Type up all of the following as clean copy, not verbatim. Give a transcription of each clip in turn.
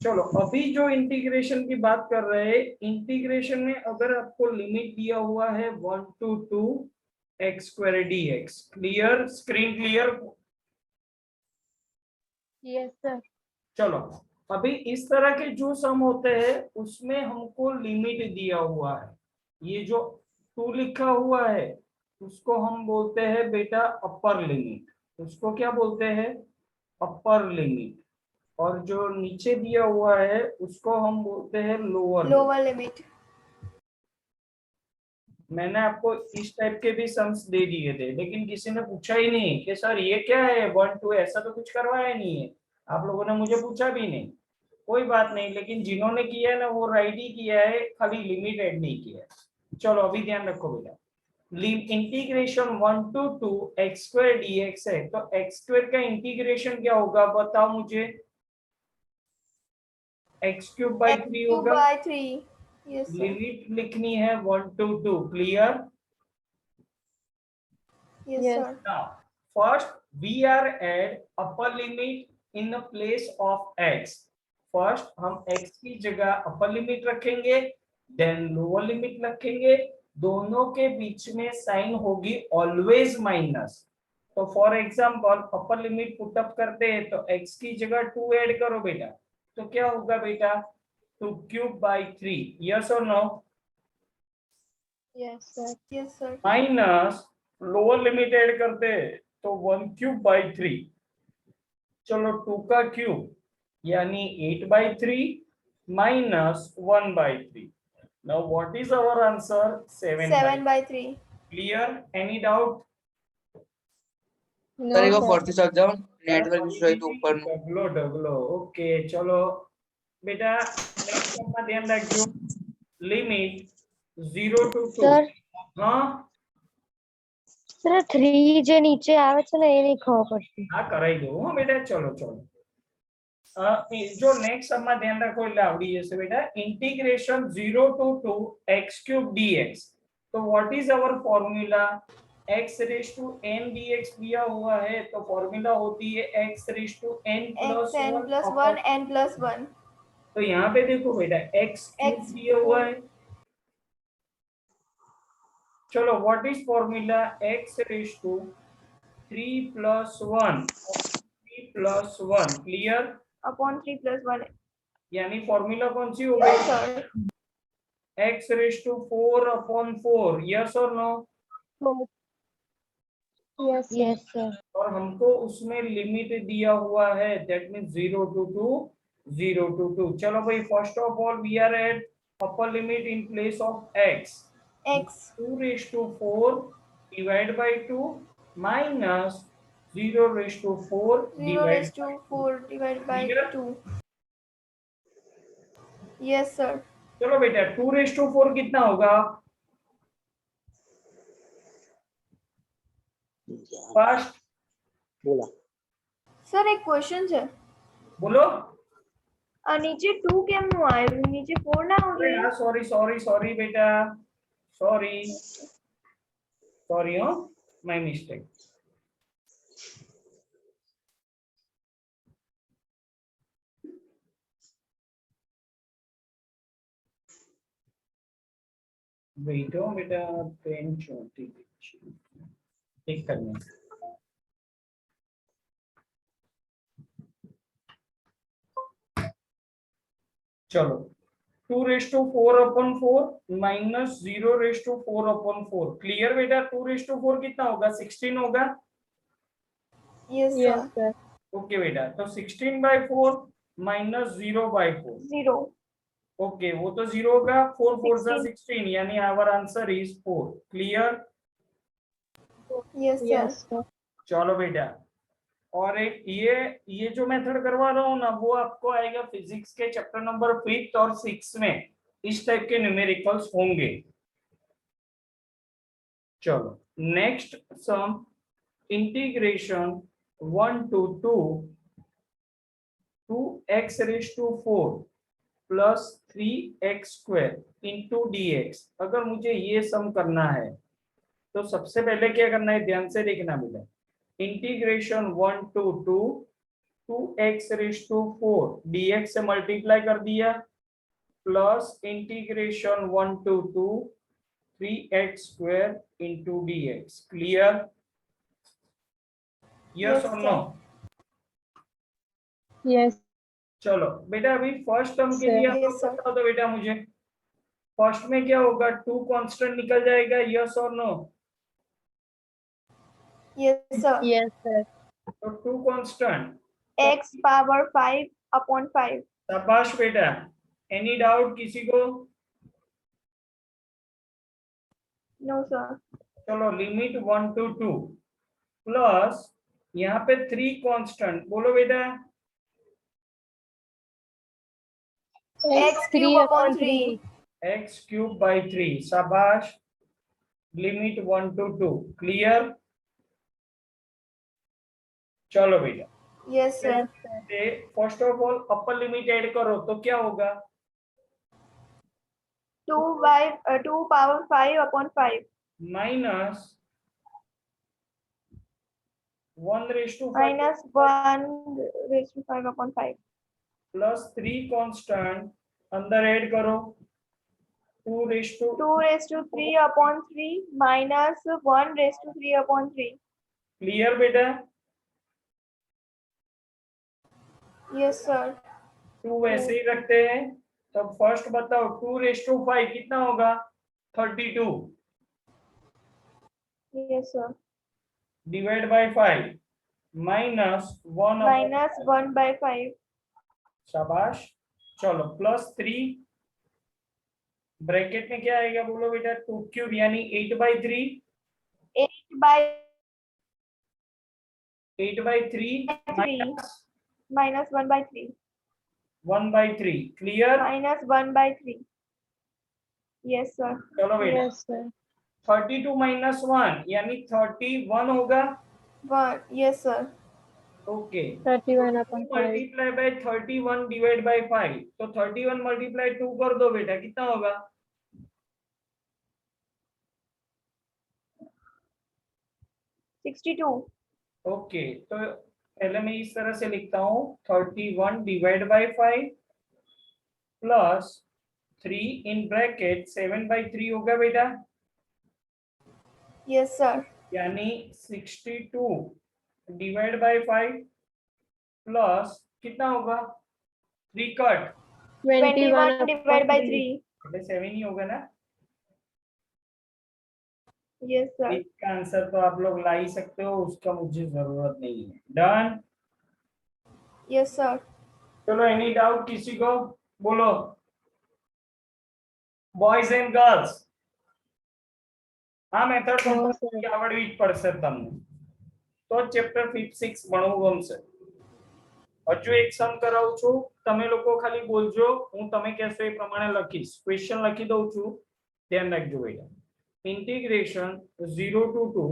चलो अभी जो इंटीग्रेशन की बात कर रहे हैं, इंटीग्रेशन में अगर आपको लिमिट दिया हुआ है 1 to 2 x square dx, clear, screen clear? Yes sir. चलो अभी इस तरह के जो सम होते हैं उसमें हमको लिमिट दिया हुआ है, ये जो 2 लिखा हुआ है उसको हम बोलते हैं बेटा अपर लिमिट, उसको क्या बोलते हैं? Upper limit. और जो नीचे दिया हुआ है उसको हम बोलते हैं लोअर लिमिट। मैंने आपको इस टाइप के भी सम्स दे दिए थे, लेकिन किसी ने पूछा ही नहीं कि सर ये क्या है 1 2, ऐसा तो कुछ करवाया नहीं है, आप लोगों ने मुझे पूछा भी नहीं। कोई बात नहीं, लेकिन जिन्होंने किया है ना वो राइट ही किया है, खाली लिमिट ऐड नहीं किया है। चलो अभी ध्यान रखो बेटा, integration 1 to 2 x square dx है, तो x square का इंटीग्रेशन क्या होगा बताओ मुझे? x cube by 3 होगा। 3। Yes sir. लिमिट लिखनी है 1 to 2, clear? Yes sir. Now, first we are add upper limit in the place of x. First हम x की जगह upper limit रखेंगे, then lower limit रखेंगे, दोनों के बीच में साइन होगी always माइनस। तो for example upper limit put up करते हैं तो x की जगह 2 ऐड करो बेटा, तो क्या होगा बेटा? 2 क्यूब बाई 3, यस और no? Yes sir. Yes sir. Minus lower limit add करते हैं तो 1 क्यूब बाई 3, चलो 2 का क्यूब यानी 8 by 3 minus 1 by 3। Now what is our answer? 7 by 3। Clear? Any doubt? Sir एक बार फोर्थ से चल जाओ, नेटवर्क इशू है तो ऊपर नो। डगलो डगलो, ओके चलो बेटा नेक्स्ट अपना ध्यान रखियो, लिमिट 0 to 2। सर हाँ સર 3 જે નીચે આવે છે ને એ નહીં ખબર પડતી। हाँ कराई दो हाँ बेटा, चलो चलो जो नेक्स्ट अब ध्यान रखो એટલે આવડી જશે બેટા, integration 0 to 2 x cube dx। तो what is our formula? x raise to n dx दिया हुआ है तो फॉर्मूला होती है x raise to n x n + plus 1 1 n plus 1। तो यहाँ पे देखो बेटा x क्यूब दिया हुआ है, चलो what is formula? x raise to 3 + 1 3 + 1, clear? Upon 3 plus 1। यानी फॉर्मूला कौन सी हो गई? Sir x raise to 4/4, yes और नो? Yes yes sir. और हमको उसमें लिमिट दिया हुआ है, दैट मींस 0 to 2 0 to 2। चलो भाई first of all we are at upper limit in place of x, x 2/4 divide by 2 minus 0/4 divide 0/4 divided by Clear? 2। Yes sir. चलो बेटा 2/4 कितना होगा? फर्स्ट बोला સર એક ક્વેશ્ચન છે, बोलो। નીચે 2 કેમનું આવ્યું? નીચે 4 ના હોવું જોઈએ? सॉरी सॉरी सॉरी बेटा, सॉरी सॉरी हो, माय मिस्टेक। वेट हो बेटा, पेन छोटी ठीक करना। चलो 2/4/4 माइनस 0/4/4, क्लियर बेटा? 2/4 कितना होगा? 16 होगा। Yes sir. ओके बेटा, तो 16/4 माइनस 0/4, 0। ओके वो तो 0 होगा। 4 4 16 यानी our answer is 4, clear? Yes sir. चलो बेटा, और एक ये जो मेथड करवा रहा हूँ ना वो आपको आएगा फिजिक्स के चैप्टर नंबर 5 और 6 में, इस टाइप के न्यूमेरिकल्स होंगे। चलो next sum, integration 1 to 2 2x⁴ plus 3x² into dx। अगर मुझे ये सम करना है तो सबसे पहले क्या करना है, ध्यान से देखना बेटा। इंटीग्रेशन 1 to 2 2x⁴ dx से मल्टीप्लाई कर दिया plus integration 1 to 2 3x² into dx. Clear? Yes or no? Yes चलो बेटा अभी फर्स्ट टर्म के लिए आप लोग बताओ तो बेटा मुझे फर्स्ट में क्या होगा 2 कांस्टेंट निकल जाएगा यस और no Yes, sir. Yes sir तो 2 कांस्टेंट X power 5 upon 5. शाबाश बेटा एनी डाउट किसी को No, sir. चलो लिमिट 1 to 2 प्लस यहाँ पे 3 कांस्टेंट बोलो बेटा X cube upon 3. x³/3 शाबाश लिमिट 1 to 2 क्लियर चलो बेटा Yes, sir. First of all upper limit add करो तो क्या होगा 2 power 5 upon 5. Minus 1/5 Minus 1 raised to 5 upon 5. Plus 3 constant अंदर ऐड करो 2 raised to 2 raised to 3 upon 3 minus 1 raised to 3 upon 3. Clear बेटा Yes, sir. 2 वैसे ही रखते हैं तो फर्स्ट बताओ 2 raised to 5 कितना होगा 32 Yes, sir. Divide by 5 minus 1 Minus 1 by 5. शाबाश चलो प्लस 3 ब्रैकेट में क्या आएगा बोलो बेटा 2³ यानी 8/3 8 by 8/3 3 minus 1 by 3. 1/3 clear Minus 1 by 3. Yes, sir. चलो बेटा यस सर 32 माइनस 1 यानी 31 होगा 1. Yes, sir. Okay 31 upon 5 multiply by 31 divide by 5 तो 31 मल्टीप्लाई 2 कर दो बेटा कितना होगा 62. ओके तो पहले मैं इस तरह से लिखता हूँ 31 divide by 5 plus 3 in bracket 7/3 होगा बेटा Yes, sir. यानी 62 डिवाइड बाय 5 प्लस कितना होगा 3 कट 21 divided by 3. 7 ही होगा ना Yes, sir. इसका आंसर तो आप लोग ला ही सकते हो उसका मुझे जरूरत नहीं है डन Yes, sir. चलो एनी डाउट किसी को बोलो बॉयज एंड गर्ल्स આ મેથડ તમને આવડવી જ પડશે તમને તો ચેપ્ટર 5-6 ભણવું ગમશે હજુ એક સમ કરાવું છું તમે લોકો ખાલી બોલજો હું તમે કહેશો એ પ્રમાણે લખીશ ક્વેશ્ચન લખી દઉં છું ધ્યાન રાખજો બેટા integration 0 to 2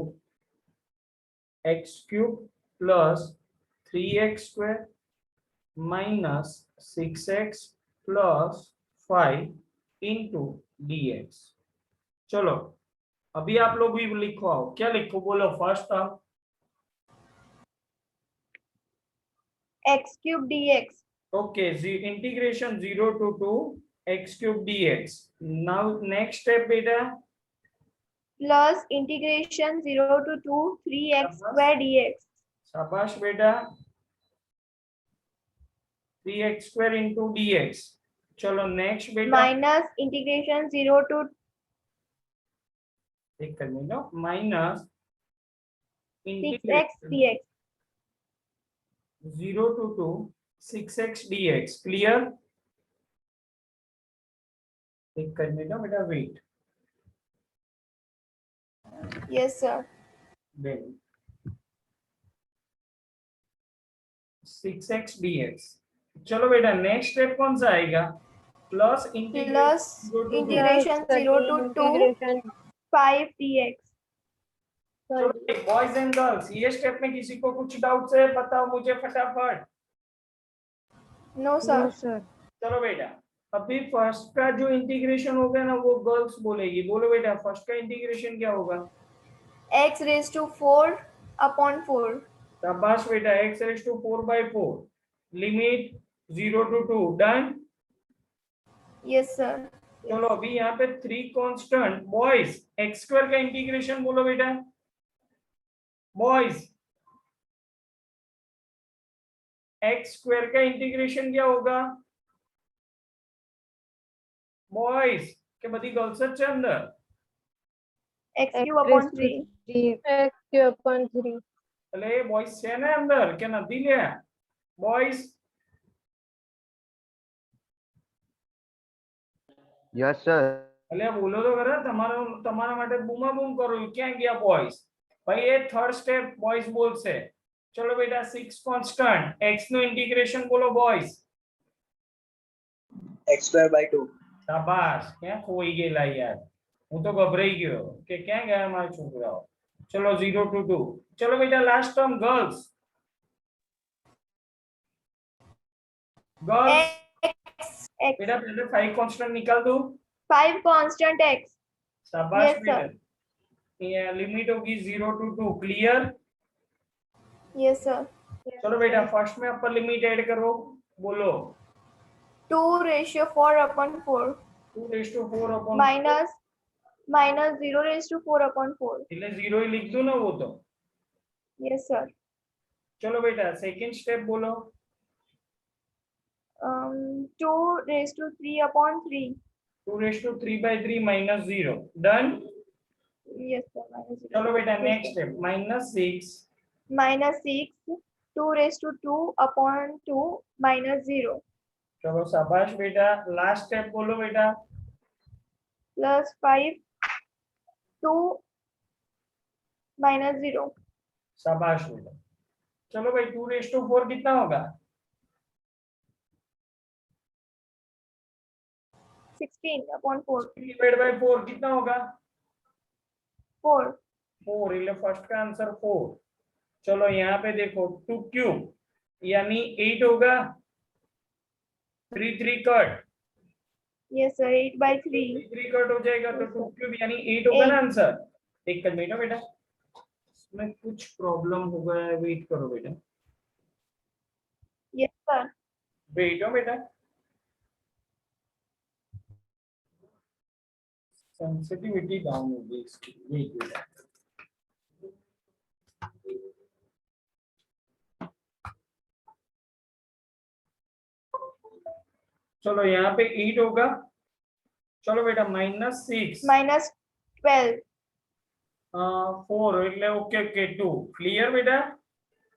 x³ plus 3x² minus 6x plus 5 into dx चलो अभी आप लोग भी लिखो आओ क्या लिखो बोलो first term X cube dx. Okay integration 0 to 2 x³ dx now next step बेटा Plus integration 0 to 2 3x square dx. शाबाश बेटा 3x² into dx चलो नेक्स्ट बेटा Minus integration 0 to एक करने लो minus 6x dx. 0 to 2 6x dx clear एक करने लो बेटा wait Yes, sir. then 6x dx चलो बेटा नेक्स्ट स्टेप कौन सा आएगा plus Plus integration 0 to 2 integration 5 dx. Boys and girls ये स्टेप में किसी को कुछ डाउट है बताओ मुझे फटाफट No, sir. सर चलो बेटा अभी फर्स्ट का जो इंटीग्रेशन होगा ना वो गर्ल्स बोलेगी बोलो बेटा फर्स्ट का इंटीग्रेशन क्या होगा X raised to 4 upon 4. शाबाश बेटा, x raised to 4/4 limit 0 to 2 done. Yes, sir. चलो अभी यहाँ पे 3 कांस्टेंट बॉयज, x स्क्वायर का इंटीग्रेशन बोलो बेटा बॉयज, x स्क्वायर का इंटीग्रेशन क्या होगा बॉयज के बड़ी गर्ल्स अच्छे अंदर X cube upon 3. x cube upon 3 अरे बॉयज છે ને અંદર કે નથી લે બॉयज यस सर। અલે બોલો તો ખરા તમારો તમારા માટે બૂમા બૂમ કરું ક્યાં ગયા બોયઝ ભાઈ એ થર્ડ સ્ટેપ બોયઝ બોલશે ચલો બેટા 6 કોન્સ્ટન્ટ x નું ઇન્ટિગ્રેશન બોલો બોયઝ x square by 2। શાબાશ ક્યાં ખોઈ ગયેલા યાર હું તો ગભરાઈ ગયો કે ક્યાં ગયા મારા છોકરાઓ ચલો 0 to 2 ચલો બેટા last term girls girls X. बेटा पहले 5 कांस्टेंट निकाल दो 5 constant X. शाबाश Yes, बेटा sir. ये लिमिट होगी 0 to 2 क्लियर Yes, sir. चलो बेटा फर्स्ट में अपर लिमिट ऐड करो बोलो 2 ratio 4 upon 4 2 raised to 4 upon minus 0 raised to 4 upon 4. એટલે 0 ही लिख दो ना वो तो Yes, sir. चलो बेटा सेकंड स्टेप बोलो 2 raised to 3 upon 3. 2 raised to 3/3 minus 0 done Yes, sir. Minus 0. चलो बेटा Yes, next sir. Step -6 Minus 6 2 raised to 2 upon 2 minus 0 चलो शाबाश बेटा लास्ट स्टेप बोलो बेटा plus 5 2 minus 0 शाबाश बेटा चलो भाई 2 raised to 4 कितना होगा 16 upon 4 डिवाइड बाय 4 कितना होगा 4 4 એટલે फर्स्ट का आंसर 4 चलो यहाँ पे देखो 2 क्यूब यानी 8 होगा 3 3 cut yes sir 8 by 3 3 cut हो जाएगा तो 2 क्यूब यानी 8 होगा ना आंसर एक मिनट बेटा इसमें कुछ प्रॉब्लम हो गया है वेट करो बेटा yes sir वेट हो बेटा सेंसिटिविटी डाउन हो गई इसकी वेट बेटा चलो यहाँ पे 8 होगा चलो बेटा -6 minus 12 4 એટલે ओके ओके 2 क्लियर बेटा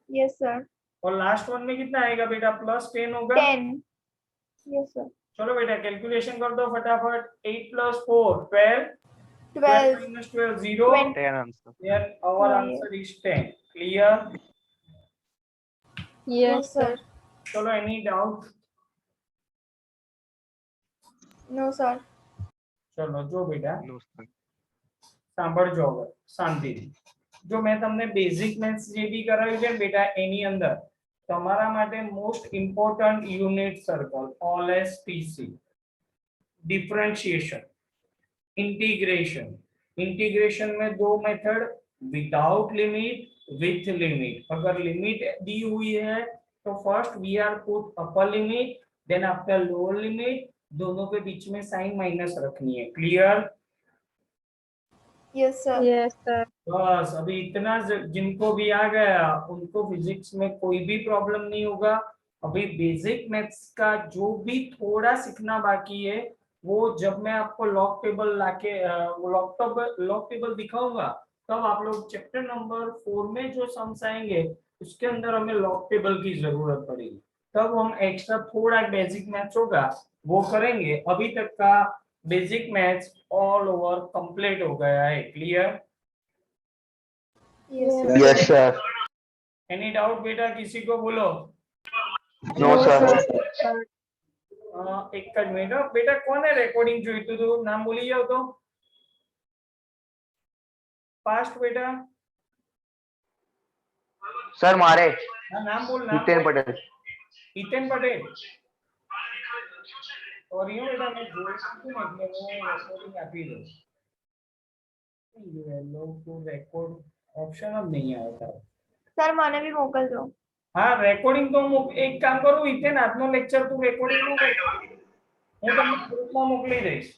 yes sir और लास्ट वन में कितना आएगा बेटा +10 होगा 10 yes sir चलो बेटा कैलकुलेशन कर दो फटाफट 8 + 4 12 12 -12 0 20 10 answer. then our Yeah, answer is 10 clear yes sir चलो any doubt no sir चलो जो बेटा नो सर। સાંભળજો હવે શાંતિથી જો મેં તમને બેઝિક મેથ્સ જે બી કરાવ્યું છે ને બેટા એની અંદર તમારા માટે most important unit circle OLSTC differentiation integration integration में दो method without limit with limit अगर लिमिट दी हुई है तो first we are put upper limit then after lower limit दोनों के बीच में साइन माइनस रखनी है clear yes sir yes sir बस अभी इतना जिनको भी आ गया उनको फिजिक्स में कोई भी प्रॉब्लम नहीं होगा अभी बेसिक मैथ्स का जो भी थोड़ा सीखना बाकी है वो जब मैं आपको लॉग टेबल लाके लॉग टेबल दिखाऊंगा तब आप लोग चैप्टर नंबर 4 में जो सम्स आएंगे उसके अंदर हमें लॉग टेबल की जरूरत पड़ेगी तब हम एक्स्ट्रा थोड़ा बेसिक मैथ्स होगा वो करेंगे अभी तक का basic maths all over complete हो गया है clear yes sir yes sir. Any doubt बेटा किसी को बोलो नो सर। एक જ મિનિટ બેટા કોને રેકોર્ડિંગ જોઈતું હતું નામ બોલી જાવ તો ફાસ્ટ બેટા सर मारे હા નામ બોલ નામ नितिन બોલ पटेल। હિતેન પટેલ સોરી હો બેટા મેં જોઈતું ને એટલે હું રેકોર્ડિંગ આપી દઉં ये लोग को रिकॉर्ड ऑप्शन अब नहीं आया था સર મને બી મોકલજો. હા રેકોર્ડિંગ તો એક કામ કરું ઈથેન આજનો લેક્ચર તું રેકોર્ડિંગ માં હું તમને ગ્રુપમાં મોકલી દઈશ.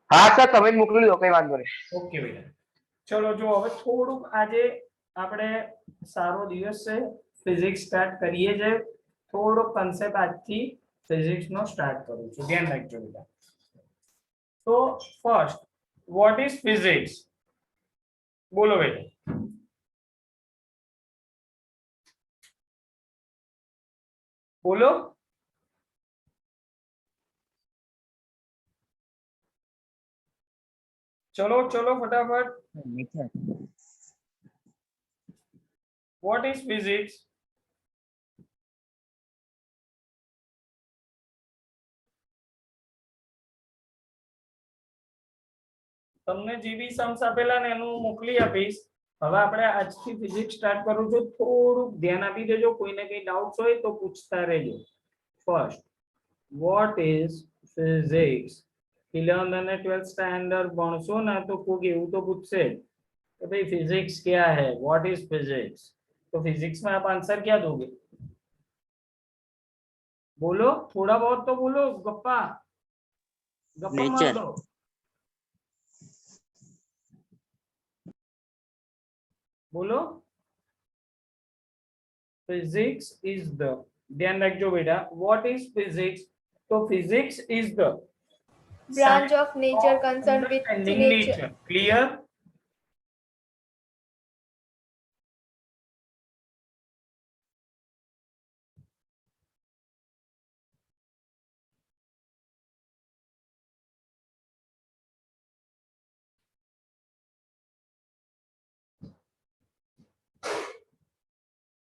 હા સર તમે જ મોકલી દો કઈ વાંધો નહીં. ઓકે બેટા ચલો જો હવે થોડુંક આજે આપણે સારો દિવસ છે ફિઝિક્સ સ્ટાર્ટ કરીએ છે થોડો કન્સેપ્ટ આજથી ફિઝિક્સ નો સ્ટાર્ટ કરું છું ધ્યાન રાખજો બેટા. તો ફર્સ્ટ વોટ ઇઝ ફિઝિક્સ બોલો બેટા. બોલો चलो चलो फटाफट. What is physics? તમને જે બી सम्स આપેલા ને એનું મોકલી આપીશ. હવે આપણે આજથી ફિઝિક્સ સ્ટાર્ટ કરું છું થોડું ધ્યાન આપી દેજો કોઈને કઈ ડાઉટ્સ હોય તો પૂછતા રહેજો. First what is physics? 11th અને 12th સ્ટાન્ડર્ડ ભણશો ને તો કોક એવું તો પૂછશે कि भाई फिजिक्स क्या है व्हाट इज फिजिक्स. तो फिजिक्स में आप आंसर क्या दोगे बोलो थोड़ा बहुत तो बोलो गप्पा गप्पा मार दो. बोलो फिजिक्स इज द ध्यान रखो बेटा व्हाट इज फिजिक्स. तो physics is the Branch of nature concerned with nature. Clear.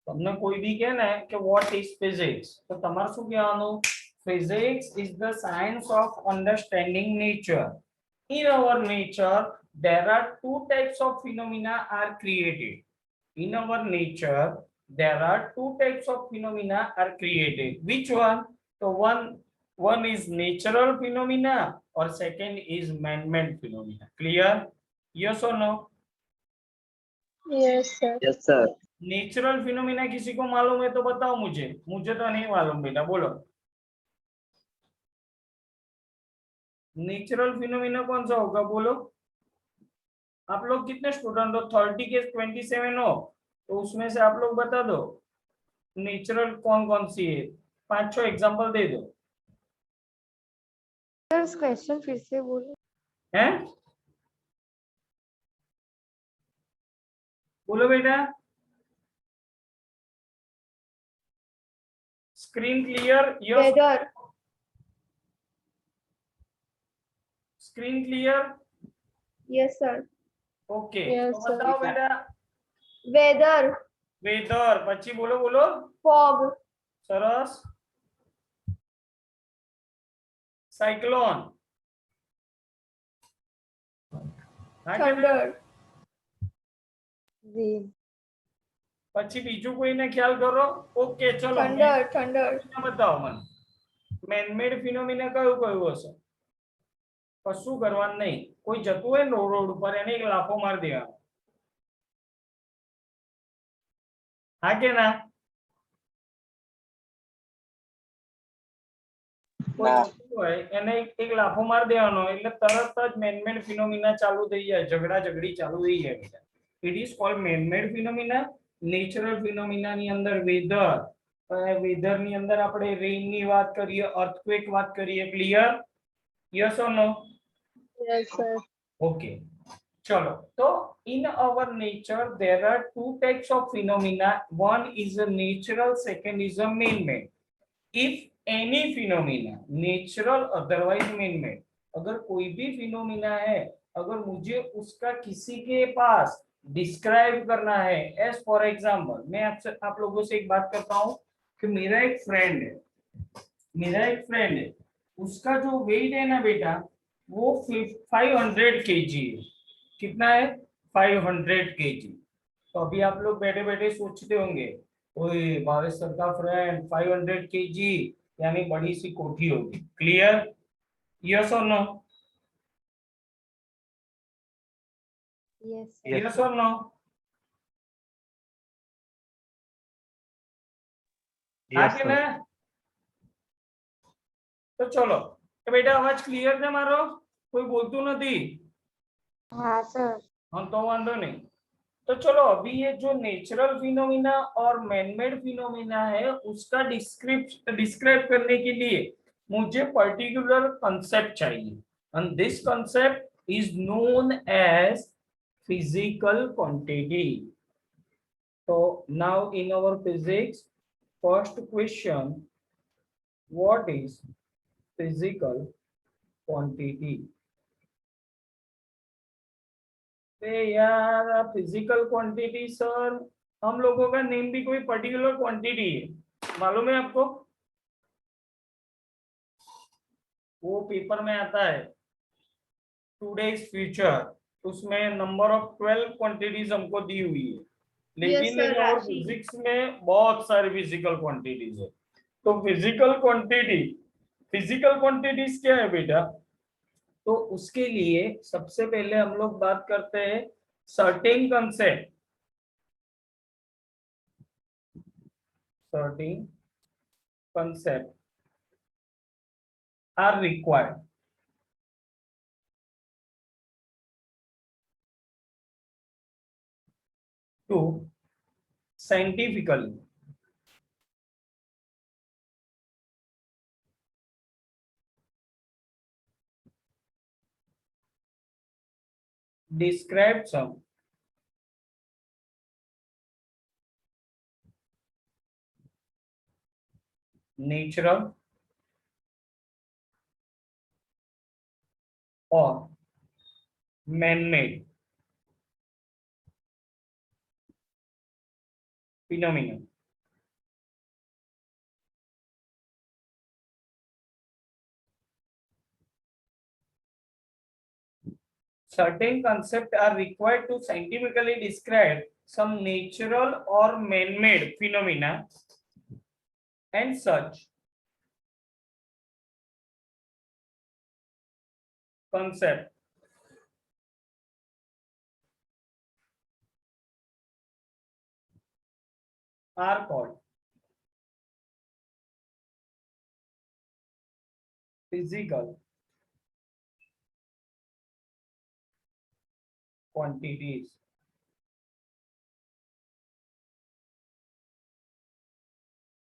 તમને કોઈ બી કહે ને કે what is physics તો તમારે શું કહેવાનું physics is the science of understanding nature. In our nature there are two types of phenomena are created. In our nature there are two types of phenomena are created. Which one? So one is natural phenomena or second is man-made phenomena. Clear? Yes or no? Yes, sir. Yes sir. Natural phenomena किसी को मालूम है तो बताओ मुझे तो नहीं मालूम बेटा बोलो. नेचुरल फिनोमिना कौन सा होगा बोलो. आप लोग कितने स्टूडेंट हो 30 के 27 हो तो उसमें से आप लोग बता दो नेचुरल कौन कौन सी है 5-6 एग्जांपल दे दो. सर क्वेश्चन फिर से बोलो. हैं बोलो बेटा. Screen clear. Yes Weather. Screen clear. Yes, sir. Okay Yes, तो sir. बताओ बेटा Weather. वेदर પછી બોલો બોલો Fog. સરસ. साइक्लोन. Thunder. Rain. પછી બીજું કોઈને ખ્યાલ કરો. ઓકે ચલો Thunder. बताओ મને મેનમેડ ફિનોમિના કયું કયું હશે. કશું કરવાનું નહીં કોઈ જતું હોય ને રોડ ઉપર એને એક લાફો માર દેવાનો. હા કે ના કોઈ જતું હોય એને એક લાફો માર દેવાનો એટલે તરત જ મેનમેડ ફિનોમિના ચાલુ થઈ જાય ઝઘડા ઝઘડી ચાલુ થઈ જાય બેટા. It is called man-made phenomena. Natural phenomena ની અંદર વેધર વેધર ની અંદર આપણે રેન ની વાત કરીએ અર્થક્વેક વાત કરીએ. Clear? Yes or no? Yes, sir. Okay चलो तो in our nature there are two types of phenomena. One is a natural, second is a man-made. If any phenomena natural otherwise man-made अगर कोई भी phenomena है अगर मुझे उसका किसी के पास डिस्क्राइब करना है एज फॉर एग्जांपल मैं आपसे आप लोगों से एक बात करता हूं कि मेरा एक फ्रेंड है उसका जो वेट है ना बेटा वो 500 केजी है. कितना है 500 केजी. तो अभी आप लोग बैठे बैठे सोचते होंगे ओए भावेश सर का फ्रेंड 500 केजी यानी बड़ी सी कोठी होगी. क्लियर? यस और नो? Yes, sir. यस और नो? आगे ना तो चलो तो बेटा अवाज क्लियर है मारो कोई बोलतू नहीं हाँ सर हम तो वांधो नहीं तो चलो अभी ये जो नेचुरल फिनोमिना और मैनमेड फिनोमिना है उसका डिस्क्राइब करने के लिए मुझे पर्टिकुलर कंसेप्ट चाहिए and this concept is known as physical quantity so now in our physics first question what is physical quantity यार फिजिकल क्वांटिटी सर हम लोगों का नेम भी कोई पर्टिकुलर क्वांटिटी है मालूम है आपको वो पेपर में आता है टुडेज फ्यूचर उसमें नंबर ऑफ 12 क्वांटिटीज हमको दी हुई है लेकिन sir, और राशि। फिजिक्स में बहुत सारी फिजिकल क्वांटिटीज है तो फिजिकल क्वांटिटीज क्या है बेटा तो उसके लिए सबसे पहले हम लोग बात करते हैं certain concept are required to scientifically describe some natural or man-made phenomena. Certain concepts are required to scientifically describe some natural or man-made phenomena and such concept are called physical quantities.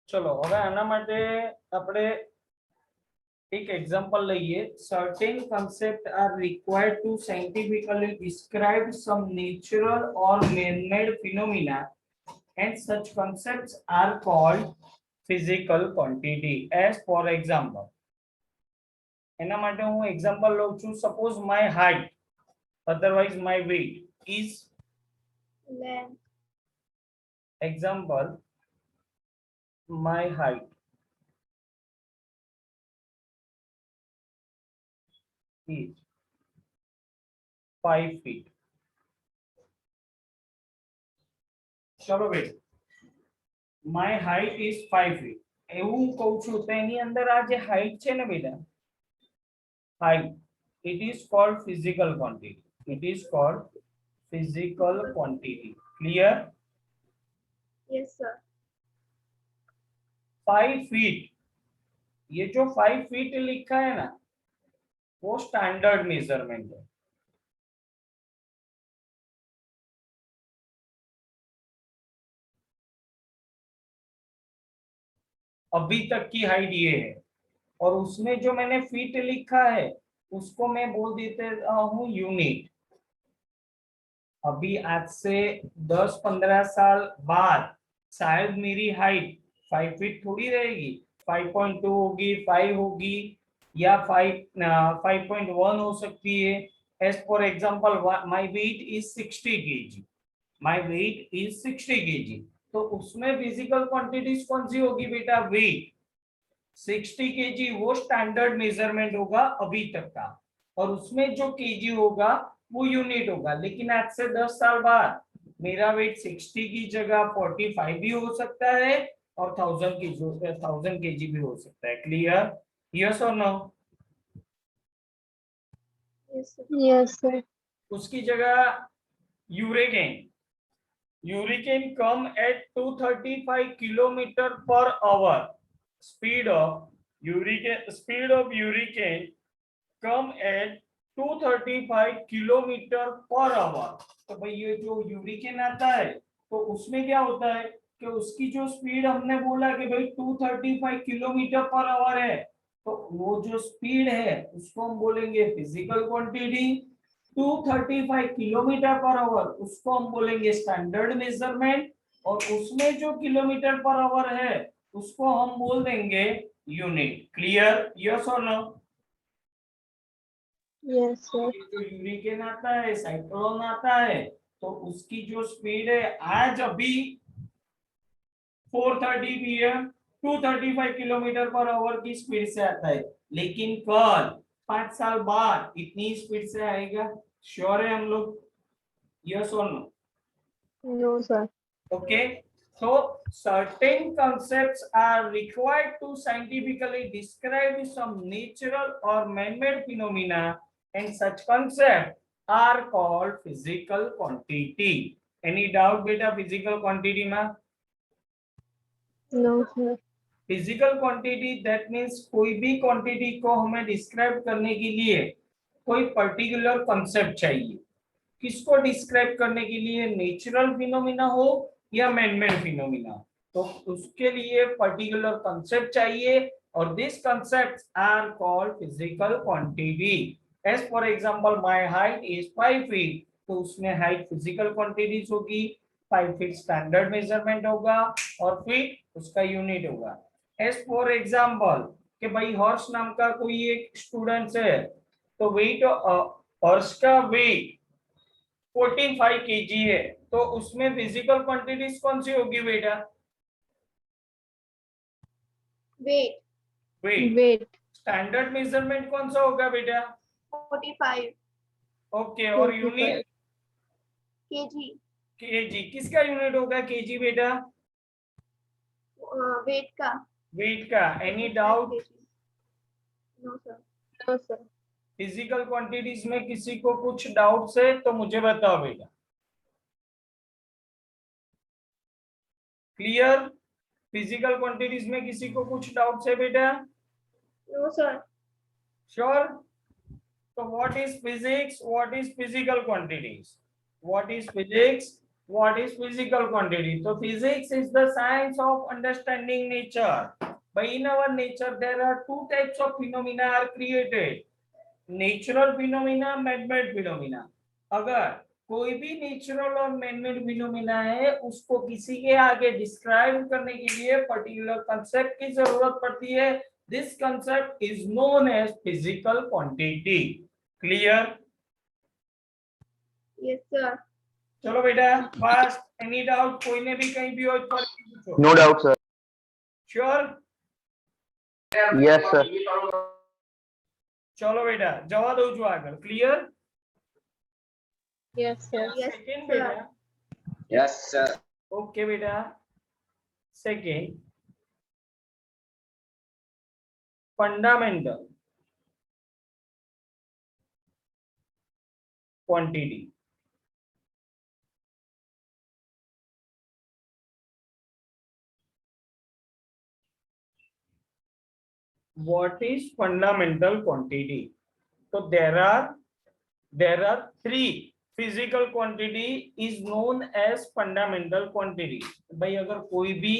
चलो હવે આના માટે આપણે એક example લઈએ certain concepts are required to scientifically describe some natural or man-made phenomena and such concepts are called physical quantity as for example એના માટે હું એક્ઝામ્પલ લઉં છું suppose my height otherwise my weight is length, example my height is 5 feet. चलो बेटा my height is 5 feet. એવું કહું છું તો એની અંદર આ જે height છે ને બેટા height it is called physical quantity. It is called physical quantity. Clear? yes sir, 5 feet ये जो 5 feet लिखा है ना वो स्टैंडर्ड मेजरमेंट है अभी तक की हाइट ये है और उसमें जो मैंने फीट लिखा है उसको मैं बोल देते हूँ यूनिट अभी आज से 10-15 साल बाद शायद मेरी हाइट 5 फीट थोड़ी रहेगी 5.2 होगी 5 होगी या 5.1 हो सकती है as for example my weight is 60 kg my weight is 60 kg तो उसमें फिजिकल क्वांटिटीज कौन सी होगी बेटा वेट 60 kg वो स्टैंडर्ड मेजरमेंट होगा अभी तक का और उसमें जो केजी होगा वो यूनिट होगा लेकिन आज से 10 साल बाद मेरा वेट 60 की जगह 45 भी हो सकता है और 1000 केजी भी हो सकता है क्लियर यस और no yes sir, yes sir उसकी जगह यूरेगेन hurricane come at 235 kilometer per hour. Speed of hurricane come at 235 kilometre per hour. तो भाई ये जो यूरिकेन आता है तो उसमें क्या होता है कि उसकी जो स्पीड हमने बोला कि भाई 235 किलोमीटर पर आवर है, तो वो जो स्पीड है उसको हम बोलेंगे physical quantity. 235 kilometre per hour उसको हम बोलेंगे स्टैंडर्ड मेजरमेंट, और उसमें जो किलोमीटर पर आवर है उसको हम बोल देंगे यूनिट। क्लियर? यस और नो? Yes sir. जो यूरिकेन आता है, साइक्लोन आता है, तो उसकी जो स्पीड है आज अभी 4:30 PM 235 किलोमीटर पर आवर की स्पीड से आता है, लेकिन कल 5 साल बाद इतनी स्पीड से आएगा? श्योर है हम लोग? यस और no? No sir. Okay, so certain concepts are required to scientifically describe some natural or man-made phenomena, and such concepts are called physical quantity. Any doubt beta physical quantity ma? No sir. Physical quantity that means कोई भी quantity को हमें describe करने के लिए कोई particular concept चाहिए। किसको डिस्क्राइब करने के लिए? नेचुरल फिनोमिना हो या मैनमेड फिनोमिना, तो उसके लिए पर्टिकुलर कॉन्सेप्ट चाहिए, और this concepts are called physical quantity. As for example my height is 5 feet, तो उसमें हाइट फिजिकल क्वांटिटीज होगी, 5 फीट स्टैंडर्ड मेजरमेंट होगा और फीट उसका यूनिट होगा। एज फॉर एग्जांपल कि भाई हर्ष नाम का कोई एक स्टूडेंट है, तो वेट हर्ष का वेट 45 kg है, तो उसमें फिजिकल क्वांटिटीज कौन सी होगी बेटा? Weight weight. Weight standard measurement कौन सा होगा बेटा? 45 ओके, और यूनिट? kg K G. किसका यूनिट होगा केजी बेटा? वेट का। वेट का। Any doubt? No sir. No sir. Physical quantities में किसी को कुछ डाउट्स है तो मुझे बताओ बेटा। क्लियर? फिजिकल क्वांटिटीज में किसी को कुछ डाउट्स है बेटा? No sir. श्योर? तो what is physics, what is physical quantities? What is physics, what is physical quantity? So physics is the science of understanding nature. By in our nature there are two types of phenomena are created: natural phenomena, man-made phenomena. अगर कोई भी natural और man-made phenomena है उसको किसी के आगे describe करने के लिए पर्टिकुलर कंसेप्ट की जरूरत पड़ती है। This concept is known as physical quantity. Clear? Yes sir. चलो बेटा फास्ट। Any doubt? कोई ने भी कहीं भी हो इस पर पूछो। No doubt sir. Sure? Yes sir. चलो बेटा जवा दो जो आगे। Clear? Yes sir. Yes second sir. बेटा। Yes sir. ओके बेटा, second fundamental quantity. What is fundamental quantity? So there are three physical quantity is known as fundamental quantity. भाई अगर कोई भी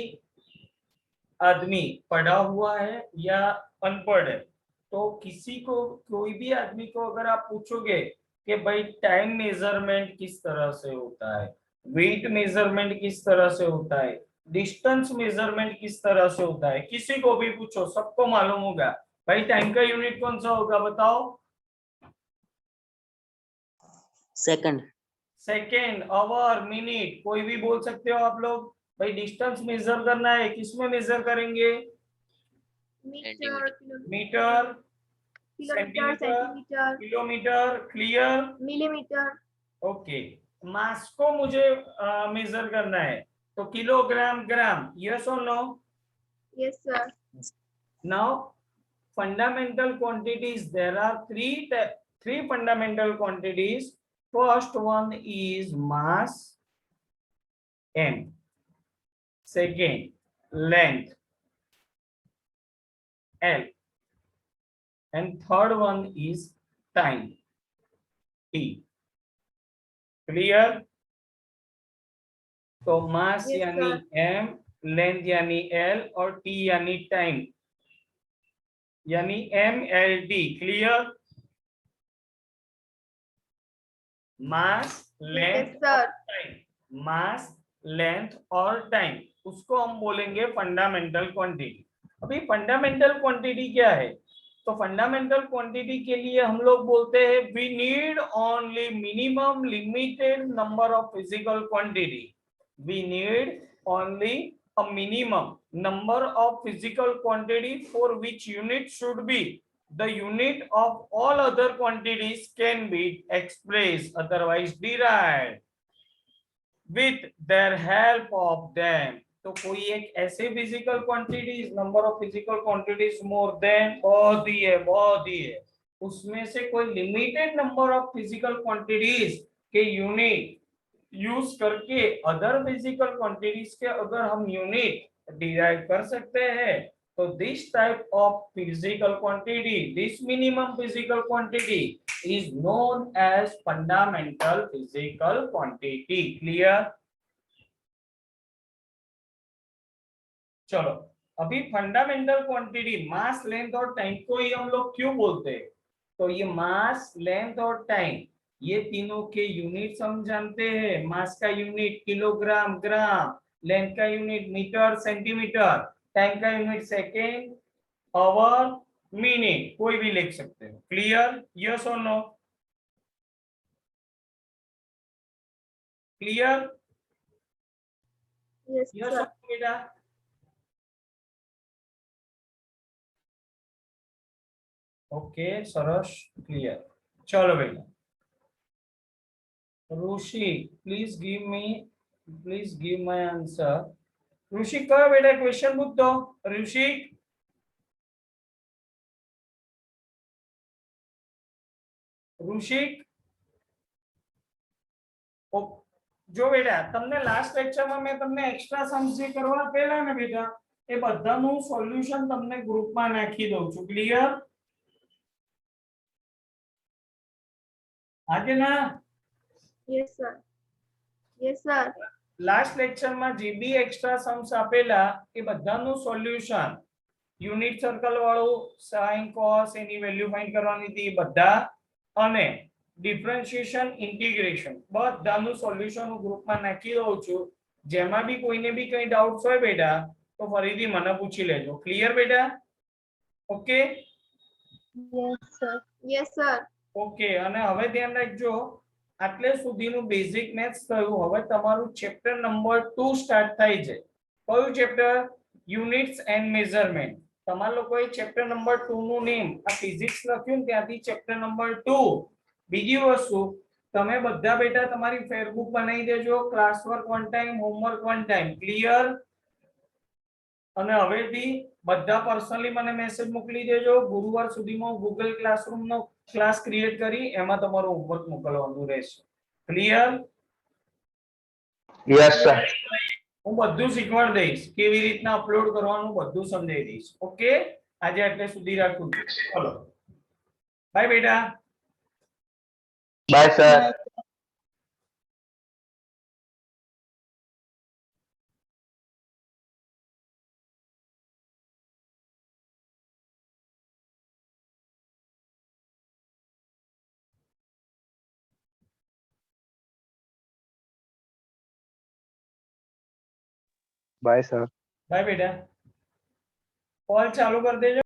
आदमी पढ़ा हुआ है या अनपढ़ है, तो किसी को कोई भी आदमी को अगर आप पूछोगे कि भाई टाइम मेजरमेंट किस तरह से होता है, वेट मेजरमेंट किस तरह से होता है, डिस्टेंस मेजरमेंट किस तरह से होता है, किसी को भी पूछो सबको मालूम होगा। भाई टाइम का यूनिट कौन सा होगा बताओ? सेकंड। सेकेंड, आवर, मिनट, कोई भी बोल सकते हो आप लोग। भाई डिस्टेंस मेजर करना है, किसमें मेजर करेंगे? Metre, metre, kilometre, centimetre, kilometre. Clear? Millimetre. Okay, mass को मुझे मेजर करना है तो किलोग्राम, ग्राम। यस और no? Yes sir. Now fundamental quantities, there are three fundamental quantities. First one is mass, m, second length l, and third one is time t. Clear? तो मास Yes, यानी sir. m, length यानी l और t यानी time यानी mlt. Clear? मास, length Yes, sir. और time, मास, length और time, उसको हम बोलेंगे फंडामेंटल क्वांटिटी. अभी फंडामेंटल क्वांटिटी क्या है? तो फंडामेंटल क्वांटिटी के लिए हम लोग बोलते हैं we need only minimum limited number of physical quantity. We need only a minimum number of physical quantity for which unit should be the unit of all other quantities can be expressed otherwise derived with their help of them. तो कोई एक ऐसे physical quantities, number of physical quantities more than, बहुत ही है, उसमें से कोई limited number of physical quantities के यूनिट यूज करके अदर फिजिकल क्वांटिटीज के अगर हम यूनिट डिराइव कर सकते हैं तो this type of physical quantity, this minimum physical quantity is known as fundamental physical quantity. Clear? चलो, अभी फंडामेंटल क्वांटिटी मास, लेंथ और टाइम को ही हम लोग क्यों बोलते हैं? तो ये मास, लेंथ और टाइम, ये तीनों के यूनिट्स हम जानते हैं. मास का यूनिट किलोग्राम, ग्राम, लेंथ का यूनिट मीटर, सेंटीमीटर, टाइम का यूनिट सेकेंड, आवर, मिनट, कोई भी लिख सकते हो. क्लियर? यस और no? Clear? Yes, yes sir. और बेटा? ओके, सरस, क्लियर. चलो बेटा, Rishi please give my answer. Rishi कयो बेटा क्वेश्चन पूछ दो. ऋषि, ऋषिक, જો બેટા તમને લાસ્ટ લેક્ચરમાં મેં તમને એક્સ્ટ્રા सम्स જે કરવા પહેલા ને બેટા એ બધાનું સોલ્યુશન તમને ગ્રુપમાં નાખી દઉં છું. ક્લિયર? આજે ના Yes, sir. Yes, sir. Last લેક્ચરમાં જે બી એક્સ્ટ્રા सम्स આપેલા એ બધાનું સોલ્યુશન યુનિટ સર્કલ વાળું sin cos એની વેલ્યુ ફાઇન્ડ કરવાની હતી બધા, અને ડિફરન્શિએશન, ઇન્ટિગ્રેશન, બધાનું સોલ્યુશન હું ગ્રુપમાં નાખી દઉં છું. જેમાં બી કોઈને બી કઈ ડાઉટ્સ હોય બેટા તો ફરીથી મને પૂછી લેજો. ક્લિયર બેટા? Okay? Yes, sir. Yes, sir. Okay, અને હવે ધ્યાન રાખજો, આટલે સુધીનું બેઝિક મેથ્સ થયું. હવે તમારું ચેપ્ટર નંબર 2 સ્ટાર્ટ થાય છે. કયું ચેપ્ટર? Units and measurement. તમારા લોકોએ ચેપ્ટર નંબર 2 નું નેમ આ ફિઝિક્સ લખ્યું ને ત્યાંથી ચેપ્ટર નંબર 2. બીજી વસ્તુ, તમે બધા બેટા તમારી ફેરબુક બનાવી દેજો. Class work one time, homework one time. Clear? અને હવેથી બધા પર્સનલી મને મેસેજ મોકલી દેજો. ગુરુવાર સુધીમાં ગૂગલ ક્લાસરૂમ નો ક્લાસ ક્રિએટ કરી એમાં તમારું હોમવર્ક મોકલવાનું રહેશે. ક્લિયર? Yes, sir. હું બધું શીખવાડી દઈશ, કેવી રીતના અપલોડ કરવાનું બધું સમજાવી દઈશ. ઓકે? આજે એટલે સુધી રાખું છું. ચલો, બાય બેટા. Bye, sir. Bye, sir. Bye બેટા. कॉल चालू कर देજો.